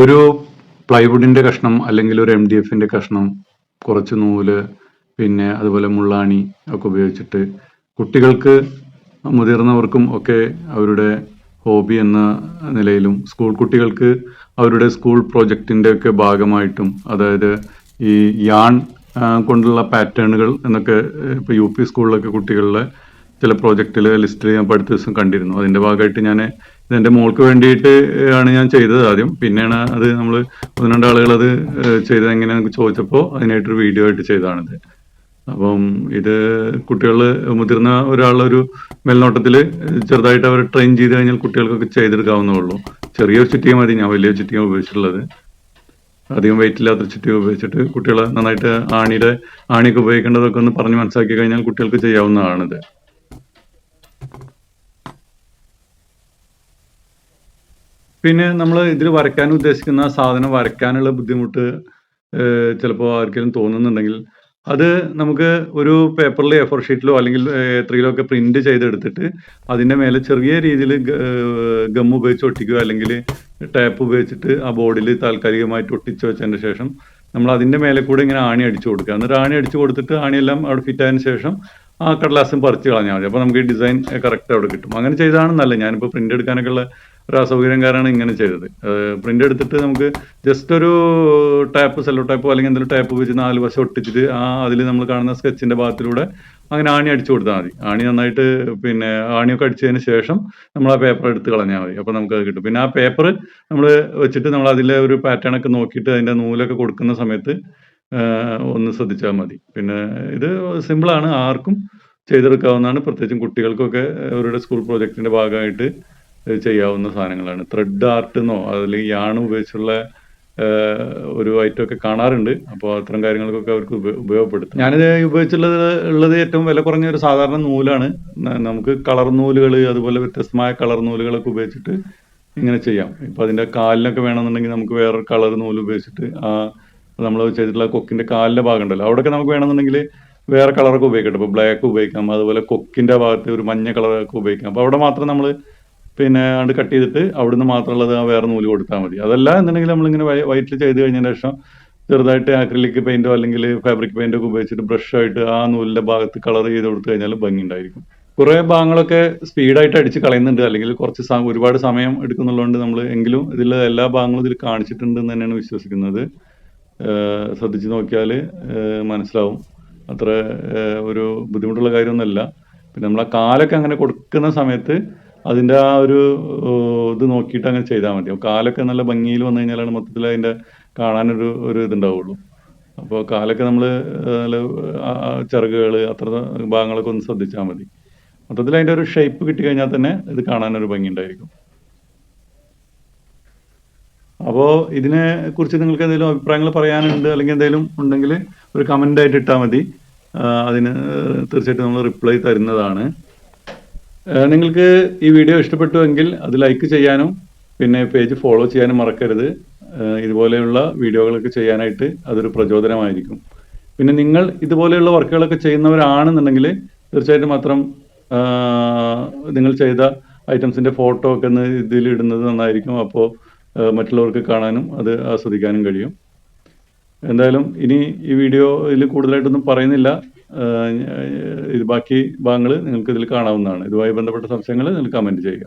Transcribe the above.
ഒരു പ്ലൈവുഡിന്റെ കഷ്ണം അല്ലെങ്കിൽ ഒരു MDFന്റെ കഷ്ണം, കുറച്ച് നൂല്, പിന്നെ അതുപോലെ മുള്ളാണി ഒക്കെ ഉപയോഗിച്ചിട്ട് കുട്ടികൾക്ക് മുതിർന്നവർക്കും ഒക്കെ അവരുടെ ഹോബി എന്ന നിലയിലും സ്കൂൾ കുട്ടികൾക്ക് അവരുടെ സ്കൂൾ പ്രോജക്റ്റിന്റെ ഒക്കെ ഭാഗമായിട്ടും, അതായത് ഈ യാൺ കൊണ്ടുള്ള പാറ്റേണുകൾ എന്നൊക്കെ ഇപ്പോൾ UP സ്കൂളിലൊക്കെ കുട്ടികളുടെ ചില പ്രോജക്റ്റിൽ ലിസ്റ്റ് ഞാൻ അടുത്ത ദിവസം കണ്ടിരുന്നു. അതിന്റെ ഭാഗമായിട്ട് ഞാൻ ഇതെന്റെ മോൾക്ക് വേണ്ടിയിട്ട് ആണ് ഞാൻ ചെയ്തത് ആദ്യം. പിന്നെയാണ് അത് നമ്മൾ ഒന്ന് രണ്ട് ആളുകൾ അത് ചെയ്തത് എങ്ങനെയാണെന്ന് ചോദിച്ചപ്പോൾ അതിനായിട്ടൊരു വീഡിയോ ആയിട്ട് ചെയ്തതാണിത്. അപ്പം ഇത് കുട്ടികൾ മുതിർന്ന ഒരാളൊരു മേൽനോട്ടത്തിൽ ചെറുതായിട്ട് അവർ ട്രെയിൻ ചെയ്ത് കഴിഞ്ഞാൽ കുട്ടികൾക്കൊക്കെ ചെയ്തെടുക്കാവുന്നേ ഉള്ളൂ. ചെറിയൊരു ചുറ്റിക മതി, ഞാൻ വലിയ ചുറ്റിക ഉപയോഗിച്ചിട്ടുള്ളത്. അധികം വെയിറ്റ് ഇല്ലാത്ത ചുറ്റിക ഉപയോഗിച്ചിട്ട് കുട്ടികളെ നന്നായിട്ട് ആണിയൊക്കെ ഉപയോഗിക്കേണ്ടതൊക്കെ ഒന്ന് പറഞ്ഞ് മനസ്സിലാക്കി കഴിഞ്ഞാൽ കുട്ടികൾക്ക് ചെയ്യാവുന്നതാണിത്. പിന്നെ നമ്മൾ ഇതിൽ വരയ്ക്കാൻ ഉദ്ദേശിക്കുന്ന സാധനം വരയ്ക്കാനുള്ള ബുദ്ധിമുട്ട് ചിലപ്പോൾ ആർക്കെങ്കിലും തോന്നുന്നുണ്ടെങ്കിൽ അത് നമുക്ക് ഒരു പേപ്പറിൽ A4 ഷീറ്റിലോ അല്ലെങ്കിൽ A3 ഒക്കെ പ്രിന്റ് ചെയ്തെടുത്തിട്ട് അതിന്റെ മേലെ ചെറിയ രീതിയിൽ ഗം ഉപയോഗിച്ച് ഒട്ടിക്കുക, അല്ലെങ്കിൽ ടാപ്പ് ഉപയോഗിച്ചിട്ട് ആ ബോർഡിൽ താൽക്കാലികമായിട്ട് ഒട്ടിച്ച് വെച്ചതിന് ശേഷം നമ്മൾ അതിന്റെ മേലെ കൂടെ ഇങ്ങനെ ആണി അടിച്ചു കൊടുക്കുക. എന്നിട്ട് ആണി അടിച്ചു കൊടുത്തിട്ട് ആണിയെല്ലാം അവിടെ ഫിറ്റ് ആയതിനു ശേഷം ആ കടലാസും പറിച്ച് കളഞ്ഞാൽ മതി. അപ്പോൾ നമുക്ക് ഈ ഡിസൈൻ കറക്റ്റ് അവിടെ കിട്ടും. അങ്ങനെ ചെയ്താണ് നല്ലത്. ഞാനിപ്പോൾ പ്രിന്റ് എടുക്കാനൊക്കെ ഉള്ള ഒരു അസൗകര്യം കാരണമാണ് ഇങ്ങനെ ചെയ്തത്. പ്രിന്റ് എടുത്തിട്ട് നമുക്ക് ജസ്റ്റ് ഒരു ടാപ്പ്, സെല്ലോ ടാപ്പോ അല്ലെങ്കിൽ എന്തെങ്കിലും ടാപ്പ് വെച്ച് 4 വശം ഒട്ടിച്ചിട്ട് അതിൽ നമ്മൾ കാണുന്ന സ്കെച്ചിന്റെ ഭാഗത്തിലൂടെ അങ്ങനെ ആണി അടിച്ചു കൊടുത്താൽ മതി. ആണി നന്നായിട്ട് പിന്നെ ആണിയൊക്കെ അടിച്ചതിന് ശേഷം നമ്മൾ ആ പേപ്പർ എടുത്ത് കളഞ്ഞാൽ മതി. അപ്പോൾ നമുക്കത് കിട്ടും. പിന്നെ ആ പേപ്പർ നമ്മൾ വെച്ചിട്ട് നമ്മൾ അതിലെ ഒരു പാറ്റേൺ ഒക്കെ നോക്കിയിട്ട് അതിന്റെ നൂലൊക്കെ കൊടുക്കുന്ന സമയത്ത് ഒന്ന് ശ്രദ്ധിച്ചാൽ മതി. പിന്നെ ഇത് സിമ്പിളാണ്, ആർക്കും ചെയ്തെടുക്കാവുന്നതാണ്. പ്രത്യേകിച്ചും കുട്ടികൾക്കൊക്കെ അവരുടെ സ്കൂൾ പ്രോജക്റ്റിന്റെ ഭാഗമായിട്ട് ചെയ്യാവുന്ന സാധനങ്ങളാണ്. ത്രെഡ് ആർട്ട് എന്നോ അല്ലെങ്കിൽ യാൺ ഉപയോഗിച്ചുള്ള ഒരു ഐറ്റം ഒക്കെ കാണാറുണ്ട്. അപ്പോൾ അത്തരം കാര്യങ്ങൾക്കൊക്കെ അവർക്ക് ഉപയോഗപ്പെടുത്തും. ഞാനിത് ഉപയോഗിച്ചുള്ളത് ഏറ്റവും വില കുറഞ്ഞ ഒരു സാധാരണ നൂലാണ്. നമുക്ക് കളർ നൂലുകൾ, അതുപോലെ വ്യത്യസ്തമായ കളർ നൂലുകളൊക്കെ ഉപയോഗിച്ചിട്ട് ഇങ്ങനെ ചെയ്യാം. ഇപ്പൊ അതിന്റെ കാലിനൊക്കെ വേണമെന്നുണ്ടെങ്കിൽ നമുക്ക് വേറൊരു കളർ നൂല് ഉപയോഗിച്ചിട്ട് നമ്മൾ ചെയ്തിട്ടുള്ള കൊക്കിന്റെ കാലിന്റെ ഭാഗം ഉണ്ടല്ലോ, അവിടെയൊക്കെ നമുക്ക് വേണമെന്നുണ്ടെങ്കിൽ വേറെ കളറൊക്കെ ഉപയോഗിക്കട്ടെ. ഇപ്പോൾ ബ്ലാക്ക് ഉപയോഗിക്കാം, അതുപോലെ കൊക്കിന്റെ ഭാഗത്ത് ഒരു മഞ്ഞ കളറൊക്കെ ഉപയോഗിക്കാം. അപ്പോൾ അവിടെ മാത്രം നമ്മൾ പിന്നെ അത് കട്ട് ചെയ്തിട്ട് അവിടുന്ന് മാത്രമുള്ളത് വേറെ നൂല് കൊടുത്താൽ മതി. അതല്ല എന്നുണ്ടെങ്കിൽ നമ്മളിങ്ങനെ വൈറ്റിൽ ചെയ്ത് കഴിഞ്ഞതിന് ശേഷം ചെറുതായിട്ട് ആക്രിലിക് പെയിന്റോ അല്ലെങ്കിൽ ഫാബ്രിക് പെയിന്റോ ഒക്കെ ഉപയോഗിച്ചിട്ട് ബ്രഷായിട്ട് ആ നൂലിന്റെ ഭാഗത്ത് കളർ ചെയ്ത് കൊടുത്തു കഴിഞ്ഞാൽ ഭംഗി ഉണ്ടായിരിക്കും. കുറെ ഭാഗങ്ങളൊക്കെ സ്പീഡായിട്ട് അടിച്ച് കളയുന്നുണ്ട്, അല്ലെങ്കിൽ കുറച്ച് ഒരുപാട് സമയം എടുക്കുന്നുള്ളതുകൊണ്ട് നമ്മൾ എങ്കിലും ഇതിലെ എല്ലാ ഭാഗങ്ങളും ഇതിൽ കാണിച്ചിട്ടുണ്ട് എന്ന് തന്നെയാണ് വിശ്വസിക്കുന്നത്. ശ്രദ്ധിച്ച് നോക്കിയാൽ മനസ്സിലാവും. അത്ര ഒരു ബുദ്ധിമുട്ടുള്ള കാര്യമൊന്നുമല്ല. പിന്നെ നമ്മൾ ആ കാലൊക്കെ അങ്ങനെ കൊടുക്കുന്ന സമയത്ത് അതിന്റെ ആ ഒരു ഇത് നോക്കിയിട്ട് അങ്ങനെ ചെയ്താൽ മതി. കാലൊക്കെ നല്ല ഭംഗിയിൽ വന്നു കഴിഞ്ഞാലാണ് മൊത്തത്തിൽ അതിന്റെ കാണാനൊരു ഇതുണ്ടാവുള്ളൂ. അപ്പോൾ കാലൊക്കെ നമ്മൾ നല്ല ചിറകുകൾ അത്ര ഭാഗങ്ങളൊക്കെ ഒന്ന് ശ്രദ്ധിച്ചാൽ മതി. മൊത്തത്തിൽ അതിന്റെ ഒരു ഷേപ്പ് കിട്ടിക്കഴിഞ്ഞാൽ തന്നെ ഇത് കാണാനൊരു ഭംഗി ഉണ്ടായിരിക്കും. അപ്പോൾ ഇതിനെ കുറിച്ച് നിങ്ങൾക്ക് എന്തെങ്കിലും അഭിപ്രായങ്ങൾ പറയാനുണ്ട് അല്ലെങ്കിൽ എന്തെങ്കിലും ഉണ്ടെങ്കിൽ ഒരു കമന്റ് ആയിട്ട് ഇട്ടാൽ മതി. അതിന് തീർച്ചയായിട്ടും നമ്മൾ റിപ്ലൈ തരുന്നതാണ്. നിങ്ങൾക്ക് ഈ വീഡിയോ ഇഷ്ടപ്പെട്ടുവെങ്കിൽ അത് ലൈക്ക് ചെയ്യാനും പിന്നെ പേജ് ഫോളോ ചെയ്യാനും മറക്കരുത്. ഇതുപോലെയുള്ള വീഡിയോകളൊക്കെ ചെയ്യാനായിട്ട് അതൊരു പ്രചോദനമായിരിക്കും. പിന്നെ നിങ്ങൾ ഇതുപോലെയുള്ള വർക്കുകളൊക്കെ ചെയ്യുന്നവരാണെന്നുണ്ടെങ്കിൽ തീർച്ചയായിട്ടും മാത്രം നിങ്ങൾ ചെയ്ത ഐറ്റംസിന്റെ ഫോട്ടോ ഒക്കെ ഒന്ന് ഇതിൽ ഇടുന്നത് നന്നായിരിക്കും. അപ്പോൾ മറ്റുള്ളവർക്ക് കാണാനും അത് ആസ്വദിക്കാനും കഴിയും. എന്തായാലും ഇനി ഈ വീഡിയോയിൽ കൂടുതലായിട്ടൊന്നും പറയുന്നില്ല. ഇത് ബാക്കി ഭാഗങ്ങൾ നിങ്ങൾക്ക് ഇതിൽ കാണാവുന്നതാണ്. ഇതുമായി ബന്ധപ്പെട്ട സംശയങ്ങൾ നിങ്ങൾ കമന്റ് ചെയ്യുക.